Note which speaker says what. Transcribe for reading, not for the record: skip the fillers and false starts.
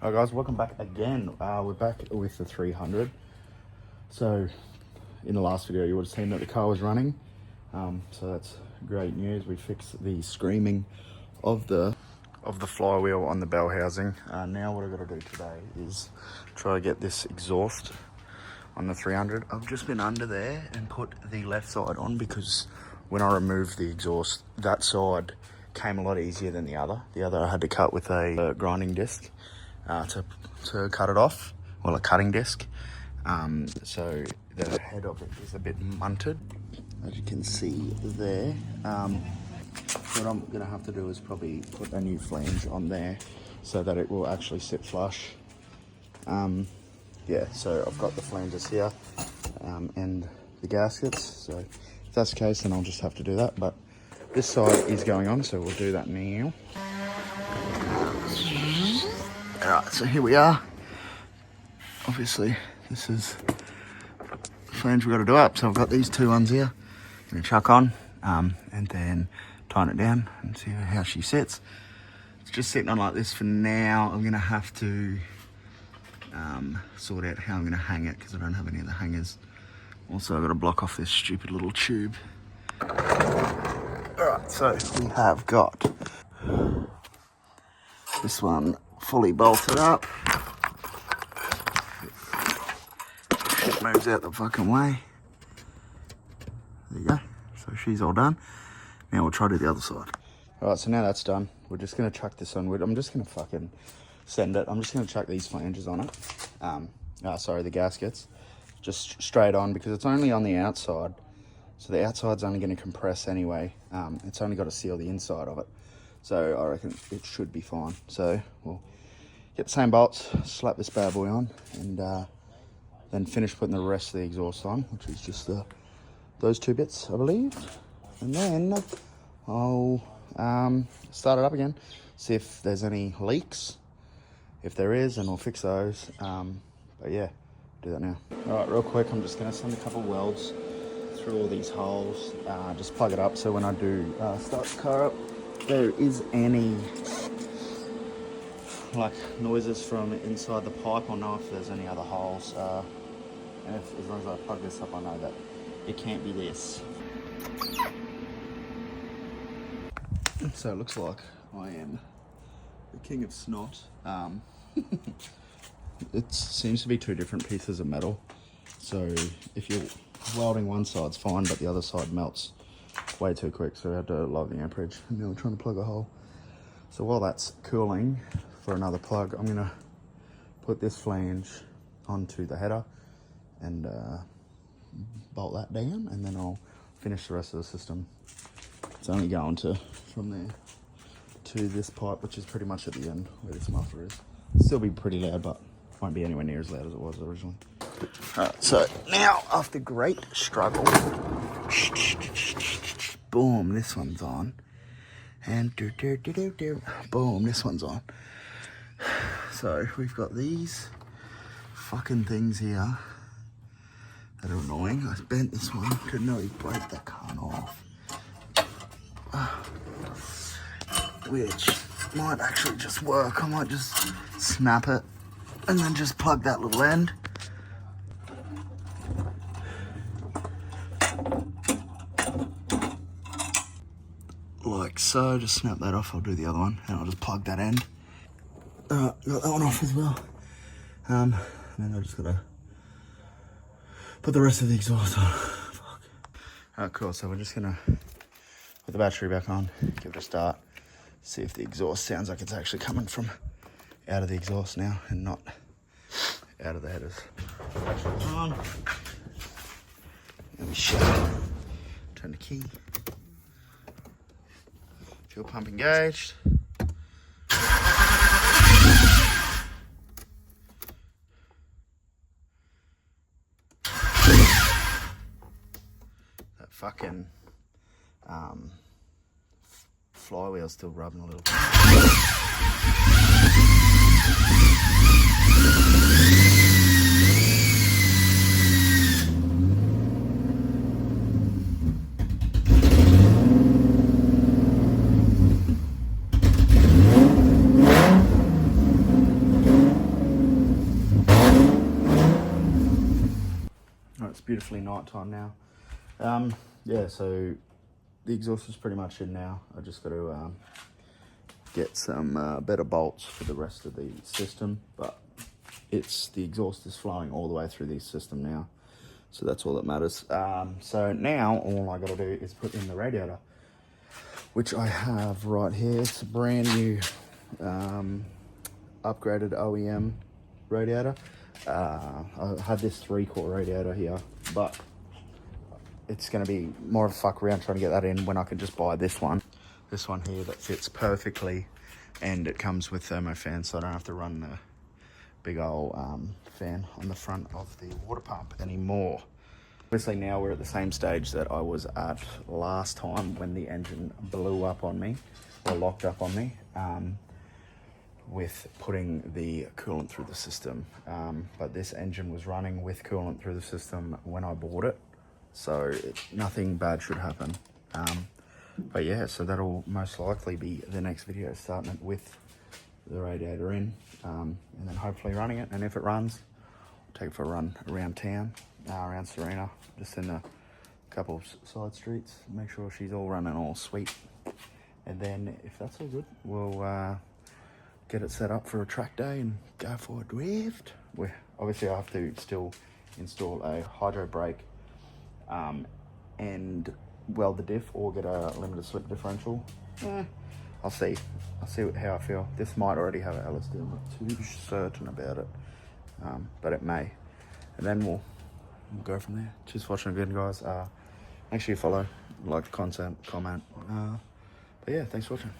Speaker 1: Alright guys, welcome back again. We're back with the 300. So in the last video you would have seen that the car was running. So that's great news. We fixed the screaming of the flywheel on the bell housing. Now what I've got to do today is try to get this exhaust on the 300. I've just been under there and put the left side on because when I removed the exhaust, that side came a lot easier than the other. The other I had to cut with a grinding disc. To cut it off, well, a cutting disc. So the head of it is a bit munted, as you can see there. What I'm gonna have to do is probably put a new flange on there so that it will actually sit flush. Yeah, so I've got the flanges here and the gaskets. So if that's the case, then I'll just have to do that. But this side is going on, so we'll do that now. Alright, so here we are. Obviously, this is the flange we've got to do up. So I've got these two ones here. I'm going to chuck on and then tighten it down and see how she sits. It's just sitting on like this for now. I'm going to have to sort out how I'm going to hang it because I don't have any of the hangers. Also, I've got to block off this stupid little tube. Alright, so we have got this one fully bolted up. It moves out the fucking way. There you go. So she's all done. Now we'll try to do the other side. Alright, so now that's done. We're just going to chuck this on. I'm just going to fucking send it. I'm just going to chuck these flanges on it. Sorry, the gaskets. Just straight on because it's only on the outside. So the outside's only going to compress anyway. It's only got to seal the inside of it. So I reckon it should be fine. So we'll get the same bolts, slap this bad boy on, and then finish putting the rest of the exhaust on, which is just those two bits, I believe. And then I'll start it up again, see if there's any leaks. If there is, then we'll fix those. But yeah, do that now. All right, real quick, I'm just gonna send a couple welds through all these holes, just plug it up so when I do start the car up, there is any like noises from inside the pipe. I'll know if there's any other holes, and as long as I plug this up, I know that it can't be this. So it looks like I am the king of snot. It seems to be two different pieces of metal, so if you're welding one side's fine, but the other side melts way too quick, so we have to lower the amperage. And now we're trying to plug a hole. So while that's cooling for another plug, I'm gonna put this flange onto the header and bolt that down, and then I'll finish the rest of the system. It's only going from there to this pipe, which is pretty much at the end where this muffler is. It'll still be pretty loud, but won't be anywhere near as loud as it was originally. Alright, so now after great struggle, boom, this one's on. And boom, this one's on. So we've got these fucking things here that are annoying. I bent this one to nearly break that can off. Which might actually just work. I might just snap it and then just plug that little end. Like so, just snap that off. I'll do the other one and I'll just plug that end. Alright, got that one off as well. And then I just gotta put the rest of the exhaust on. Fuck. Alright, cool. So we're just gonna put the battery back on, give it a start, see if the exhaust sounds like it's actually coming from out of the exhaust now and not out of the headers. Battery's on. Let me shut it. Turn the key. Fuel pump engaged. That fucking flywheel's still rubbing a little bit. it's beautifully nighttime now. Yeah, so the exhaust is pretty much in now. I just got to get some better bolts for the rest of the system, but the exhaust is flowing all the way through the system now, so that's all that matters. So now all I got to do is put in the radiator, which I have right here. It's a brand new upgraded OEM radiator. I had this 3-core radiator here, but it's going to be more of a fuck around trying to get that in when I can just buy this one here that fits perfectly, and it comes with thermo fans, so I don't have to run the big old fan on the front of the water pump anymore. Obviously now we're at the same stage that I was at last time when the engine blew up on me, or locked up on me, with putting the coolant through the system. But this engine was running with coolant through the system when I bought it, so nothing bad should happen. But yeah, so that'll most likely be the next video, starting it with the radiator in, and then hopefully running it. And if it runs, I'll take it for a run around town, around Serena, just in a couple of side streets, make sure she's all running all sweet. And then if that's all good, we'll get it set up for a track day and go for a drift. Obviously I have to still install a hydro brake and weld the diff, or get a limited slip differential. I'll see how I feel. This might already have an LSD, I'm not too certain about it, but it may. And then we'll go from there. Cheers for watching again, guys. Make sure you follow, like the content, comment. But yeah, thanks for watching.